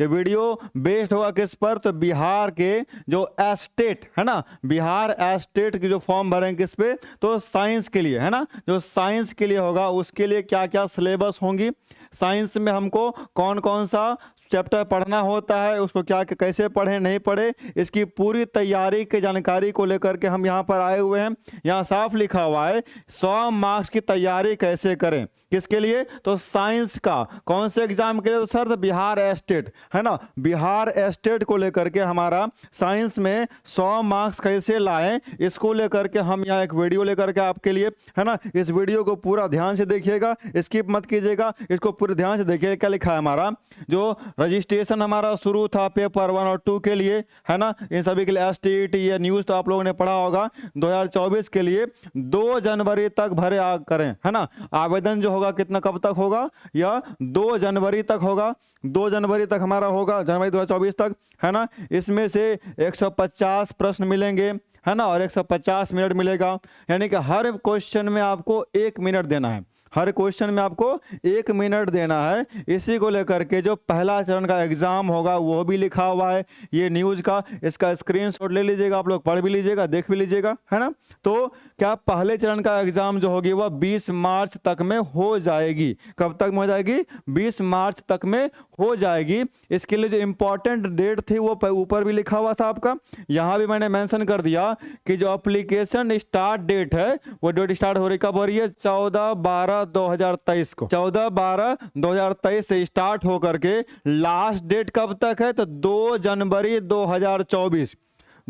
ये video based होगा किस पर, तो बिहार के जो एस्टेट है ना, बिहार एस्टेट की जो फॉर्म भरेंगे किस पे, तो साइंस के लिए है ना, जो साइंस के लिए होगा उसके लिए क्या क्या सिलेबस होंगी, साइंस में हमको कौन कौन सा चैप्टर पढ़ना होता है, उसको क्या कैसे पढ़े नहीं पढ़े, इसकी पूरी तैयारी की जानकारी को लेकर के हम यहाँ पर आए हुए हैं। यहाँ साफ लिखा हुआ है 100 मार्क्स की तैयारी कैसे करें, किसके लिए, तो साइंस का। कौन से एग्जाम के लिए, तो सर बिहार एस्टेट है ना, बिहार एस्टेट को लेकर के हमारा साइंस में 100 मार्क्स कैसे लाएं, इसको लेकर के हम यहाँ एक वीडियो लेकर के आपके लिए है ना। इस वीडियो को पूरा ध्यान से देखिएगा, स्किप मत कीजिएगा, इसको पूरे ध्यान से देखिएगा। क्या लिखा है हमारा, जो रजिस्ट्रेशन हमारा शुरू था पेपर 1 और 2 के लिए है ना, इन सभी के लिए STET ये न्यूज़ तो आप लोगों ने पढ़ा होगा, 2024 के लिए 2 जनवरी तक भरे करें है ना। आवेदन जो होगा कितना कब तक होगा, या 2 जनवरी तक होगा, 2 जनवरी तक हमारा होगा, जनवरी 2024 तक है ना। इसमें से 150 प्रश्न मिलेंगे है ना, और 150 मिनट मिलेगा, यानी कि हर क्वेश्चन में आपको 1 मिनट देना है, हर क्वेश्चन में आपको 1 मिनट देना है। इसी को लेकर के जो पहला चरण का एग्जाम होगा वो भी लिखा हुआ है, ये न्यूज़ का, इसका स्क्रीनशॉट ले लीजिएगा, आप लोग पढ़ भी लीजिएगा, देख भी लीजिएगा है ना। तो क्या पहले चरण का एग्जाम जो होगी वह 20 मार्च तक में हो जाएगी। कब तक में हो जाएगी, 20 मार्च तक में हो जाएगी। इसके लिए जो इंपॉर्टेंट डेट थी वो ऊपर भी लिखा हुआ था आपका, यहाँ भी मैंने मेंशन कर दिया कि जो एप्लीकेशन स्टार्ट डेट है वो डेट स्टार्ट हो रही कब हो रही है, 14/12/2023 को, 14/12/2023 से स्टार्ट होकर के लास्ट डेट कब तक है, तो 2 जनवरी 2024,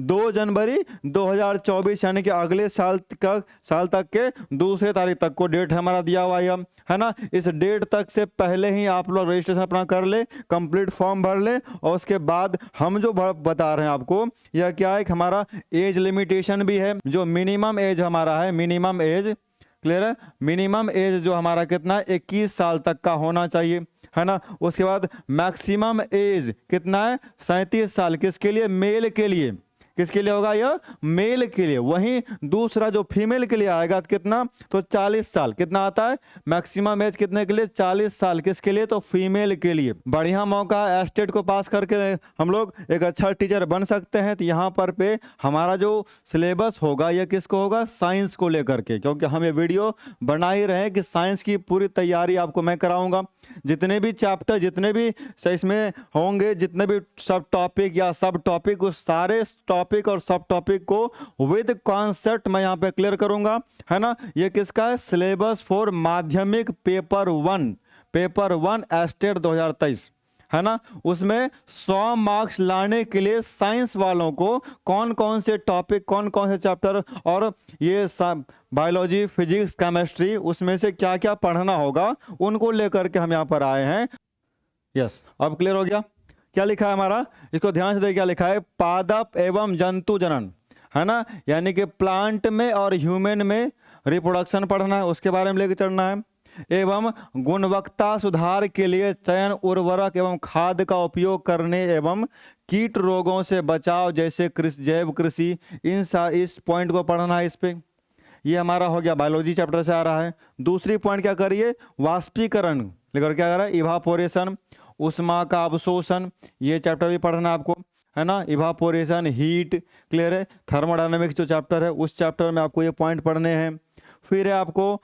2 जनवरी 2024 यानी कि अगले साल तक के दूसरे तारीख तक को डेट हमारा दिया हुआ है ना। इस डेट तक से पहले ही आप लोग रजिस्ट्रेशन अपना कर ले, कंप्लीट फॉर्म भर ले, और उसके बाद हम जो बता रहे हैं आपको यह क्या है, हमारा एज लिमिटेशन भी है, जो मिनिमम एज हमारा है, मिनिमम एज क्लियर है, मिनिमम एज जो हमारा कितना 21 साल तक का होना चाहिए है ना। उसके बाद मैक्सिमम एज कितना है, 37 साल, किसके लिए, मेल के लिए, किसके लिए होगा यह, मेल के लिए। वहीं दूसरा जो फीमेल के लिए आएगा कितना, तो 40 साल, कितना आता है मैक्सिमम एज कितने के लिए, 40 साल, किसके लिए, तो फीमेल के लिए। बढ़िया मौका है, एस्टेट को पास करके हम लोग एक अच्छा टीचर बन सकते हैं। तो यहाँ पर पे हमारा जो सिलेबस होगा यह किसको होगा, साइंस को लेकर के, क्योंकि हम ये वीडियो बना ही रहे हैं कि साइंस की पूरी तैयारी आपको मैं कराऊंगा। जितने भी चैप्टर, जितने भी इसमें होंगे, जितने भी सब टॉपिक या सब टॉपिक, उस सारे टॉपिक और सब टॉपिक को विद कॉन्सेप्ट मैं यहाँ पे क्लियर करूंगा है ना। ये किसका है, सिलेबस फॉर माध्यमिक पेपर 1 एस्टेट 2023 है ना। उसमें 100 मार्क्स लाने के लिए साइंस वालों को कौन कौन से टॉपिक, कौन कौन से चैप्टर, और ये बायोलॉजी, फिजिक्स, केमिस्ट्री, उसमें से क्या क्या पढ़ना होगा, उनको लेकर के हम यहाँ पर आए हैं। यस, अब क्लियर हो गया। क्या लिखा है हमारा, इसको ध्यान से देखिए, क्या लिखा है, पादप एवं जंतु जनन है ना, यानी कि प्लांट में और ह्यूमन में रिप्रोडक्शन पढ़ना है, उसके बारे में लेकर चलना है। एवं गुणवत्ता सुधार के लिए चयन, उर्वरक एवं खाद का उपयोग करने एवं कीट रोगों से बचाव जैसे जैव कृषि, इस पॉइंट को पढ़ना है। इस पे ये हमारा हो गया, बायोलॉजी चैप्टर से आ रहा है। दूसरी पॉइंट क्या करिए, वाष्पीकरण लेकर क्या कर रहा है, इवापोरेशन, उष्मा का अवशोषण, ये चैप्टर भी पढ़ना आपको है ना। इवापोरेशन, हीट, क्लियर है। थर्मोडायनेमिक्स जो चैप्टर है उस चैप्टर में आपको ये पॉइंट पढ़ने हैं। फिर है आपको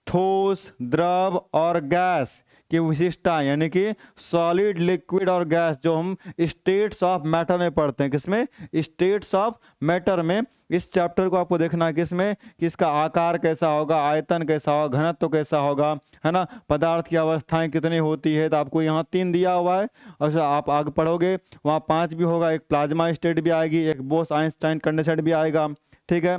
ठोस, द्रव और गैस की विशिष्टता, यानी कि सॉलिड, लिक्विड और गैस, जो हम स्टेट्स ऑफ मैटर में पढ़ते हैं, किसमें, स्टेट्स ऑफ मैटर में। इस चैप्टर को आपको देखना है किसमें, कि इसका आकार कैसा होगा, आयतन कैसा होगा, घनत्व कैसा होगा है ना, पदार्थ की अवस्थाएं कितनी होती है। तो आपको यहाँ 3 दिया हुआ है, और आप आगे पढ़ोगे वहाँ 5 भी होगा, एक प्लाज्मा स्टेट भी आएगी, एक बोस आइंस्टाइन कंडेंसेट भी आएगा, ठीक है।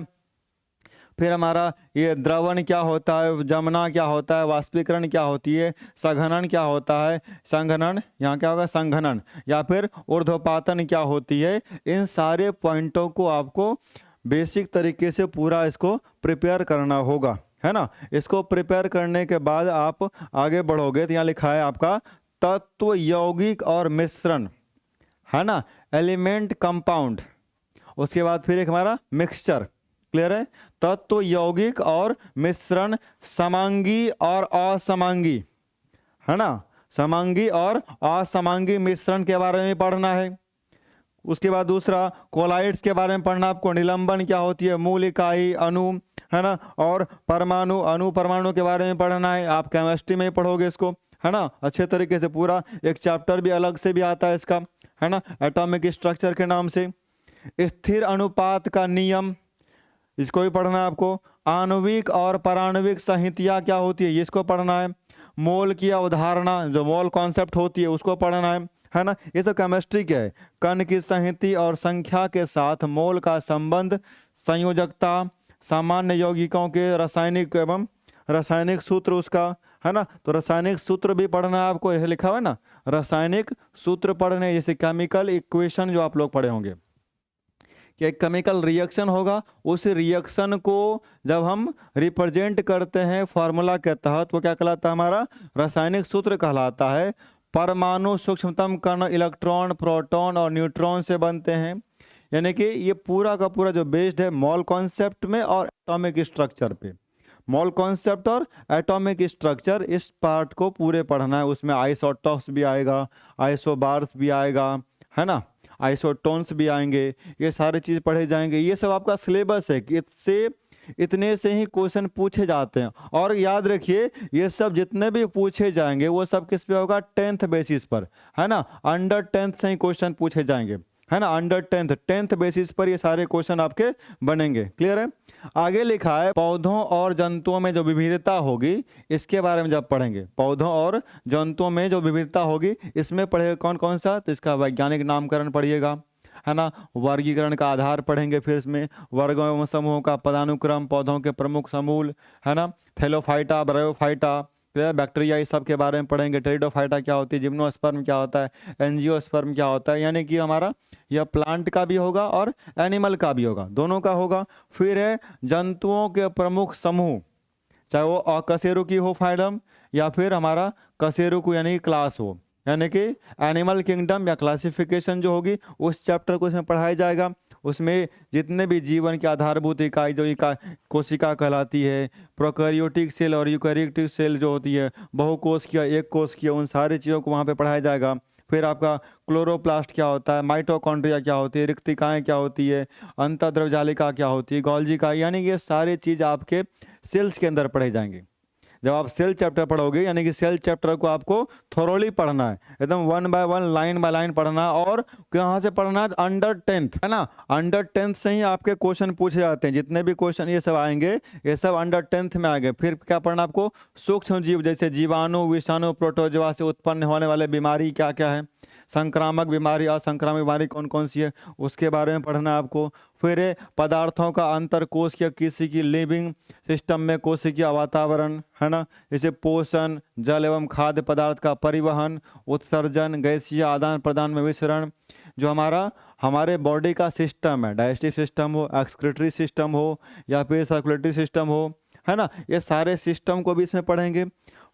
फिर हमारा ये द्रवण क्या होता है, जमना क्या होता है, वाष्पीकरण क्या होती है, संघनन क्या होता है, संघनन यहाँ क्या होगा, संघनन, या फिर ऊर्ध्वपातन क्या होती है। इन सारे पॉइंटों को आपको बेसिक तरीके से पूरा इसको प्रिपेयर करना होगा है ना। इसको प्रिपेयर करने के बाद आप आगे बढ़ोगे तो यहाँ लिखा है आपका तत्व, यौगिक और मिश्रण है ना, एलिमेंट, कंपाउंड। उसके बाद फिर एक हमारा मिक्सचर, क्लियर है। तत्व, यौगिक और मिश्रण, समांगी और असमांगी है ना, समांगी और असमांगी मिश्रण के बारे में पढ़ना है। उसके बाद दूसरा कोलाइड्स के बारे में पढ़ना आपको, निलंबन क्या होती है, मूल इकाई, अणु, है ना, और परमाणु, अणु परमाणु के बारे में पढ़ना है। आप केमिस्ट्री में ही पढ़ोगे इसको, है ना, अच्छे तरीके से। पूरा एक चैप्टर भी अलग से भी आता है इसका, है ना, एटॉमिक स्ट्रक्चर के नाम से। स्थिर अनुपात का नियम, इसको भी पढ़ना है आपको। आणविक और परमाणविक संहिता क्या होती है, इसको पढ़ना है। मोल की अवधारणा, जो मोल कॉन्सेप्ट होती है, उसको पढ़ना है ना। ये सब केमिस्ट्री क्या है। कण की संहिता और संख्या के साथ मोल का संबंध, संयोजकता, सामान्य यौगिकों के रासायनिक एवं रासायनिक सूत्र उसका, है ना। तो रासायनिक सूत्र भी पढ़ना है आपको, यह लिखा हुआ है ना, रासायनिक सूत्र पढ़ने, जैसे केमिकल इक्वेशन जो आप लोग पढ़े होंगे कि एक केमिकल रिएक्शन होगा, उस रिएक्शन को जब हम रिप्रेजेंट करते हैं फॉर्मूला के तहत, वो क्या कहलाता है, हमारा रासायनिक सूत्र कहलाता है। परमाणु सूक्ष्मतम कण इलेक्ट्रॉन, प्रोटॉन और न्यूट्रॉन से बनते हैं। यानी कि ये पूरा का पूरा जो बेस्ड है मॉल कॉन्सेप्ट में और एटॉमिक स्ट्रक्चर पे। मॉल कॉन्सेप्ट और एटॉमिक स्ट्रक्चर, इस पार्ट को पूरे पढ़ना है। उसमें आइसोटॉप्स भी आएगा, आइसोबार्स भी आएगा, है ना, आइसोटोन्स भी आएंगे, ये सारी चीज़ पढ़े जाएंगे। ये सब आपका सिलेबस है कि इससे इतने से ही क्वेश्चन पूछे जाते हैं। और याद रखिए, ये सब जितने भी पूछे जाएंगे वो सब किस पे होगा, 10th बेसिस पर, है ना। अंडर 10th से ही क्वेश्चन पूछे जाएंगे, है ना, अंडर 10th बेसिस पर ये सारे क्वेश्चन आपके बनेंगे। क्लियर है। आगे लिखा है पौधों और जंतुओं में जो विविधता होगी, इसके बारे में जब पढ़ेंगे, पौधों और जंतुओं में जो विविधता होगी, इसमें पढ़ेगा कौन कौन सा, तो इसका वैज्ञानिक नामकरण पढ़िएगा, है ना, वर्गीकरण का आधार पढ़ेंगे, फिर इसमें वर्गों एवं समूहों का पदानुक्रम, पौधों के प्रमुख समूल, है ना, थैलोफाइटा, ब्रायोफाइटा, बैक्टीरिया, इस सब के बारे में पढ़ेंगे। टेरिडोफाइटा क्या होती है, जिम्नोस्पर्म क्या होता है, एंजियोस्पर्म क्या होता है। यानी कि हमारा यह प्लांट का भी होगा और एनिमल का भी होगा, दोनों का होगा। फिर है जंतुओं के प्रमुख समूह, चाहे वो अकशेरुकी हो फाइलम, या फिर हमारा कशेरुकी यानी क्लास हो, यानी कि एनिमल किंगडम या क्लासिफिकेशन जो होगी, उस चैप्टर को इसमें पढ़ाया जाएगा। उसमें जितने भी जीवन की आधारभूत इकाई, जो कोशिका कहलाती है, प्रोकैरियोटिक सेल और यूकैरियोटिक सेल जो होती है, बहुकोशिकीय, एक कोशिकीय, उन सारी चीज़ों को वहाँ पे पढ़ाया जाएगा। फिर आपका क्लोरोप्लास्ट क्या होता है, माइटोकॉन्ड्रिया क्या होती है, रिक्तिकाएँ क्या होती है, अंतःद्रव्यजालिका क्या होती है, गोल्जी का, यानी ये सारी चीज़ आपके सेल्स के अंदर पढ़े जाएंगे। जब आप सेल चैप्टर पढ़ोगे, यानी कि सेल चैप्टर को आपको थोरोली पढ़ना है, एकदम 1 by 1 लाइन बाय लाइन पढ़ना। और कहाँ से पढ़ना है, अंडर 10th, है ना, अंडर 10th से ही आपके क्वेश्चन पूछे जाते हैं। जितने भी क्वेश्चन ये सब आएंगे, ये सब अंडर 10th में आएंगे। फिर क्या पढ़ना आपको, सूक्ष्म जीव, जैसे जीवाणु, विषाणु, प्रोटोजोआ से उत्पन्न होने वाले बीमारी क्या क्या है, संक्रामक बीमारी, असंक्रामक बीमारी कौन कौन सी है, उसके बारे में पढ़ना है आपको। फिर पदार्थों का अंतर कोशिकीय, किसी की लिविंग सिस्टम में कोशिकीय वातावरण, है ना, जैसे पोषण, जल एवं खाद्य पदार्थ का परिवहन, उत्सर्जन, गैसीय आदान प्रदान में विसरण, जो हमारे बॉडी का सिस्टम है, डाइजेस्टिव सिस्टम हो, एक्सक्रीटरी सिस्टम हो, या फिर सर्कुलेटरी सिस्टम हो, है ना, ये सारे सिस्टम को भी इसमें पढ़ेंगे।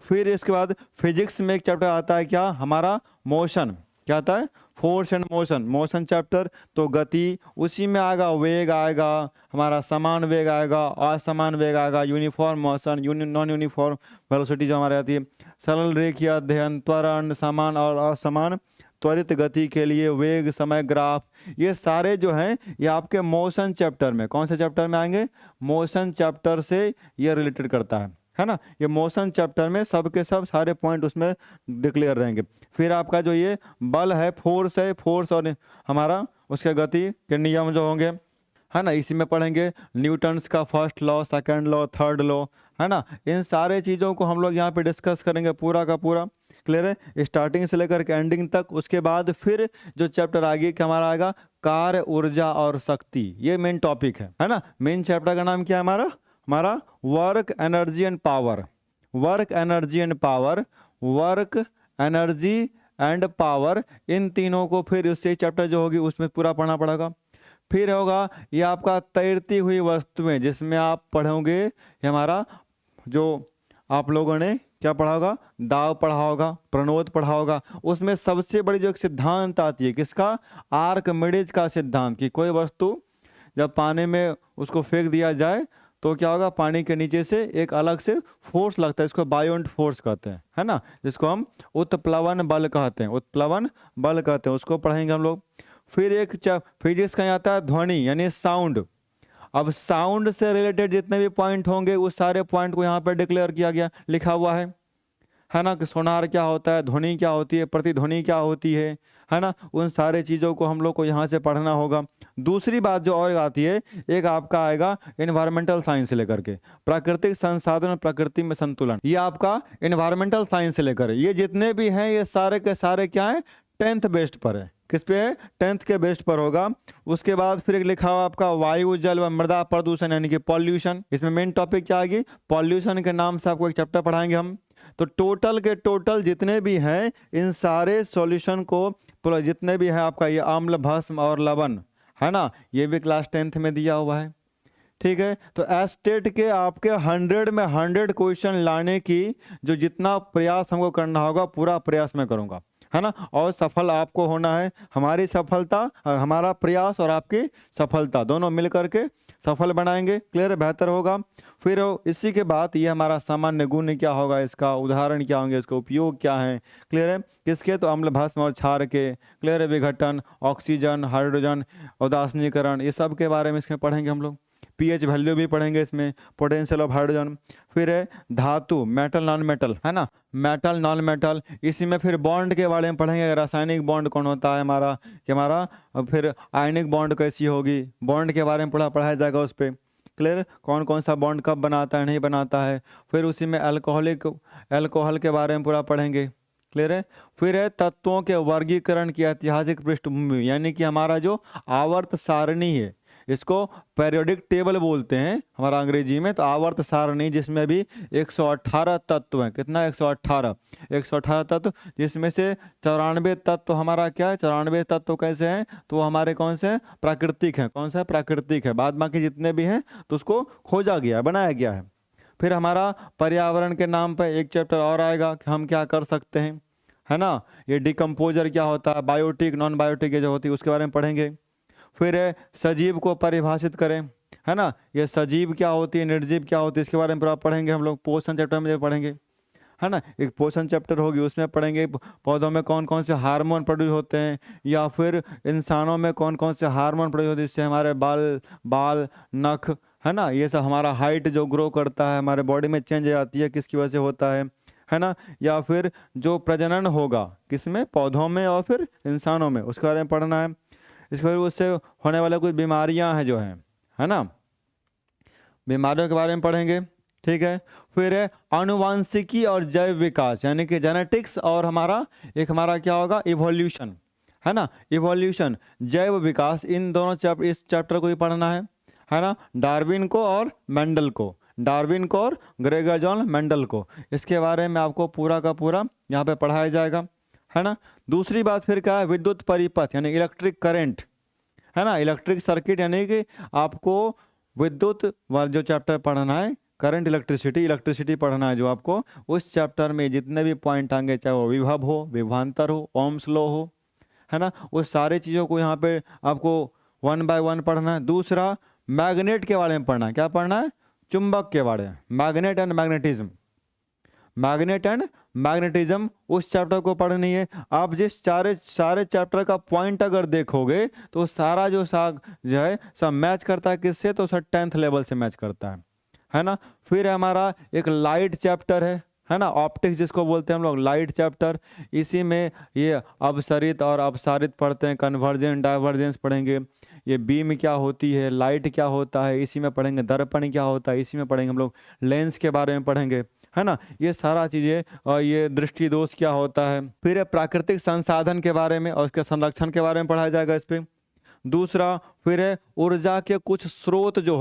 फिर इसके बाद फिजिक्स में एक चैप्टर आता है क्या, हमारा मोशन, क्या आता है, force and motion, motion chapter. तो गति, उसी में आएगा वेग, आएगा हमारा समान वेग, आएगा असमान वेग, आएगा uniform motion, non uniform velocity जो हमारे आती है, सरल रेखीय अध्ययन, त्वरण, समान और असमान त्वरित गति के लिए वेग, समय ग्राफ, ये सारे जो हैं ये आपके मोशन चैप्टर में, कौन से चैप्टर में आएंगे, मोशन चैप्टर से ये रिलेटेड करता है ना। ये मोशन चैप्टर में सब के सब सारे पॉइंट उसमें डिक्लेयर रहेंगे। फिर आपका जो ये बल है, फोर्स है, फोर्स और हमारा उसके गति के नियम जो होंगे, है ना, इसी में पढ़ेंगे। न्यूटन्स का first law, second law, third law, है ना, इन सारे चीज़ों को हम लोग यहाँ पे डिस्कस करेंगे पूरा का पूरा। क्लियर है, स्टार्टिंग से लेकर के एंडिंग तक। उसके बाद फिर जो चैप्टर आगे का हमारा आएगा, कार्य, ऊर्जा और शक्ति, ये मेन टॉपिक है ना। मेन चैप्टर का नाम क्या है हमारा work, energy and power, work, energy and power, work, energy and power, इन तीनों को फिर उससे चैप्टर जो होगी उसमें पूरा पढ़ना पड़ेगा। फिर होगा ये आपका तैरती हुई वस्तुएं, जिसमें आप पढ़ोगे हमारा जो आप लोगों ने क्या पढ़ा होगा, दाव पढ़ा होगा, प्रणोद पढ़ा होगा। उसमें सबसे बड़ी जो एक सिद्धांत आती है, किसका, आर्किमिडीज का सिद्धांत, कि कोई वस्तु जब पानी में उसको फेंक दिया जाए तो क्या होगा, पानी के नीचे से एक अलग से फोर्स लगता है, इसको बायोंट फोर्स कहते हैं, है ना, जिसको हम उत्प्लवन बल कहते हैं, उत्प्लवन बल कहते हैं, उसको पढ़ेंगे हम लोग। फिर एक फिजिक्स का आता है ध्वनि यानी साउंड। अब साउंड से रिलेटेड जितने भी पॉइंट होंगे उस सारे पॉइंट को यहाँ पर डिक्लेयर किया गया, लिखा हुआ है ना, कि सोनार क्या होता है, ध्वनि क्या होती है, प्रतिध्वनि क्या होती है ना, उन सारे चीज़ों को हम लोग को यहाँ से पढ़ना होगा। दूसरी बात जो और आती है, एक आपका आएगा एनवायरमेंटल साइंस से लेकर के प्राकृतिक संसाधन प्रकृति में संतुलन, ये आपका एनवायरमेंटल साइंस से लेकर ये जितने भी हैं ये सारे के सारे क्या है, 10th बेस्ड पर है। किस पे है, 10th के बेस्ट पर होगा। उसके बाद फिर एक लिखा हुआ आपका वायु जल व मृदा प्रदूषण यानी कि पॉल्यूशन। इसमें मेन टॉपिक क्या आएगी, पॉल्यूशन के नाम से आपको एक चैप्टर पढ़ाएंगे हम। तो टोटल के टोटल जितने भी हैं इन सारे सॉल्यूशन को, जितने भी हैं आपका ये अम्ल भस्म और लवण, है ना, ये भी क्लास 10th में दिया हुआ है। ठीक है, तो एस्टेट के आपके 100 में 100 क्वेश्चन लाने की जो जितना प्रयास हमको करना होगा पूरा प्रयास मैं करूँगा, है ना, और सफल आपको होना है। हमारी सफलता, हमारा प्रयास और आपकी सफलता दोनों मिल करके सफल बनाएंगे, क्लियर है, बेहतर होगा। फिर इसी के बाद ये हमारा सामान्य गुण क्या होगा, इसका उदाहरण क्या होंगे, इसका उपयोग क्या है, क्लियर है, किसके, तो अम्ल भस्म और क्षार के, क्लियर है, विघटन, ऑक्सीजन, हाइड्रोजन, उदासीनीकरण, ये सब के बारे में इसमें पढ़ेंगे हम लोग। पीएच वैल्यू भी पढ़ेंगे इसमें, पोटेंशियल ऑफ हाइड्रोजन। फिर है धातु, मेटल नॉन मेटल, है ना, मेटल नॉन मेटल, इसी में फिर बॉन्ड के बारे में पढ़ेंगे, रासायनिक बॉन्ड कौन होता है हमारा, कि हमारा फिर आयनिक बॉन्ड कैसी होगी, बॉन्ड के बारे में पढ़ाया जाएगा उस पर, क्लियर, कौन कौन सा बॉन्ड कब बनाता है नहीं बनाता है। फिर उसी में अल्कोहल के बारे में पूरा पढ़ेंगे, क्लियर है। फिर है तत्वों के वर्गीकरण की ऐतिहासिक पृष्ठभूमि, यानी कि हमारा जो आवर्त सारणी है, इसको पेरियोडिक टेबल बोलते हैं हमारा अंग्रेजी में, तो आवर्त सारणी जिसमें भी 118 तत्व हैं, कितना 118 तत्व, जिसमें से 94 तत्व हमारा क्या है, 94 तत्व कैसे हैं, तो वो हमारे कौन से हैं, प्राकृतिक हैं, कौन सा प्राकृतिक है, बाद बाकी जितने भी हैं तो उसको खोजा गया, बनाया गया है। फिर हमारा पर्यावरण के नाम पर एक चैप्टर और आएगा कि हम क्या कर सकते हैं, है ना, ये डिकम्पोजर क्या होता है, बायोटिक नॉन बायोटिक जो होती है उसके बारे में पढ़ेंगे। फिर है सजीव को परिभाषित करें, है ना, ये सजीव क्या होती है, निर्जीव क्या होती है, इसके बारे में पूरा पढ़ेंगे हम लोग, पोषण चैप्टर में पढ़ेंगे, है ना, एक पोषण चैप्टर होगी उसमें पढ़ेंगे पौधों में कौन कौन से हार्मोन प्रोड्यूस होते हैं, या फिर इंसानों में कौन कौन से हार्मोन प्रोड्यूस होते हैं, जिससे हमारे बाल नख, है ना, ये सब हमारा हाइट जो ग्रो करता है, हमारे बॉडी में चेंज आती है, किसकी वजह से होता है ना, या फिर जो प्रजनन होगा किसमें, पौधों में और फिर इंसानों में, उसके बारे में पढ़ना है। इसके बाद उससे होने वाले कुछ बीमारियां हैं जो हैं, है ना, बीमारियों के बारे में पढ़ेंगे, ठीक है। फिर है आनुवांशिकी और जैव विकास, यानी कि जेनेटिक्स, और हमारा क्या होगा, इवोल्यूशन, है ना, इवोल्यूशन, जैव विकास, इन दोनों इस चैप्टर को ही पढ़ना है ना, डार्विन को और मेंडल को, डार्विन को और ग्रेगर जॉन मेंडल को, इसके बारे में आपको पूरा का पूरा यहाँ पे पढ़ाया जाएगा, है ना। दूसरी बात फिर क्या है, विद्युत परिपथ यानी इलेक्ट्रिक करंट, है ना, इलेक्ट्रिक सर्किट, यानी कि आपको विद्युत वाला जो चैप्टर पढ़ना है, करंट इलेक्ट्रिसिटी पढ़ना है जो आपको, उस चैप्टर में जितने भी पॉइंट आएंगे, चाहे वो विभव हो, विभवांतर हो, ओम्स लॉ हो, है ना, उस सारे चीज़ों को यहाँ पे आपको 1 by 1 पढ़ना है। दूसरा मैग्नेट के बारे में पढ़ना है, क्या पढ़ना है, चुंबक के बारे में, मैग्नेट एंड मैग्नेटिज्म, उस चैप्टर को पढ़नी है। आप जिस सारे चैप्टर का पॉइंट अगर देखोगे तो सारा जो है सब मैच करता है किससे, तो सर 10th लेवल से मैच करता है ना। फिर हमारा एक लाइट चैप्टर है ना, ऑप्टिक्स जिसको बोलते हैं हम लोग, लाइट चैप्टर, इसी में ये अपसरित और अपसारित पढ़ते हैं, कन्वर्जेंस डाइवर्जेंस पढ़ेंगे, ये बीम क्या होती है, लाइट क्या होता है इसी में पढ़ेंगे, दर्पण क्या होता है इसी में पढ़ेंगे हम लोग, लेंस के बारे में पढ़ेंगे, है ना, ये सारा चीज़ें, और ये दृष्टि दोष क्या होता है। फिर प्राकृतिक संसाधन के बारे में और उसके संरक्षण के बारे में पढ़ाया जाएगा इस पर। दूसरा फिर है ऊर्जा के कुछ स्रोत जो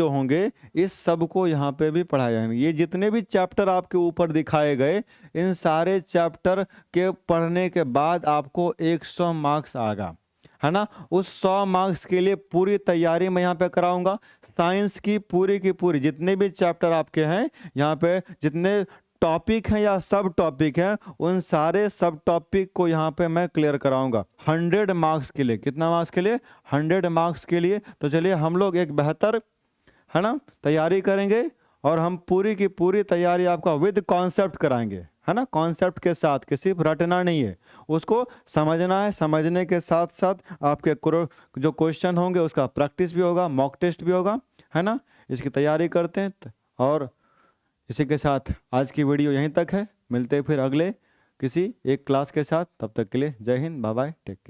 होंगे, इस सब को यहाँ पे भी पढ़ाया जाएगा। ये जितने भी चैप्टर आपके ऊपर दिखाए गए, इन सारे चैप्टर के पढ़ने के बाद आपको 100 मार्क्स आएगा, है ना। उस 100 मार्क्स के लिए पूरी तैयारी मैं यहाँ पे कराऊंगा, साइंस की पूरी जितने भी चैप्टर आपके हैं, यहाँ पे जितने टॉपिक हैं या सब टॉपिक हैं, उन सारे सब टॉपिक को यहाँ पे मैं क्लियर कराऊंगा 100 मार्क्स के लिए। कितना मार्क्स के लिए, 100 मार्क्स के लिए। तो चलिए हम लोग एक बेहतर है ना, तैयारी करेंगे और हम पूरी की पूरी तैयारी आपका विद कॉन्सेप्ट कराएंगे, है ना, कॉन्सेप्ट के साथ, कि सिर्फ रटना नहीं है, उसको समझना है। समझने के साथ साथ आपके जो क्वेश्चन होंगे उसका प्रैक्टिस भी होगा, मॉक टेस्ट भी होगा, है ना। इसकी तैयारी करते हैं। और इसी के साथ आज की वीडियो यहीं तक है। मिलते हैं फिर अगले किसी एक क्लास के साथ। तब तक के लिए जय हिंद, बाय बाय, टेक केयर।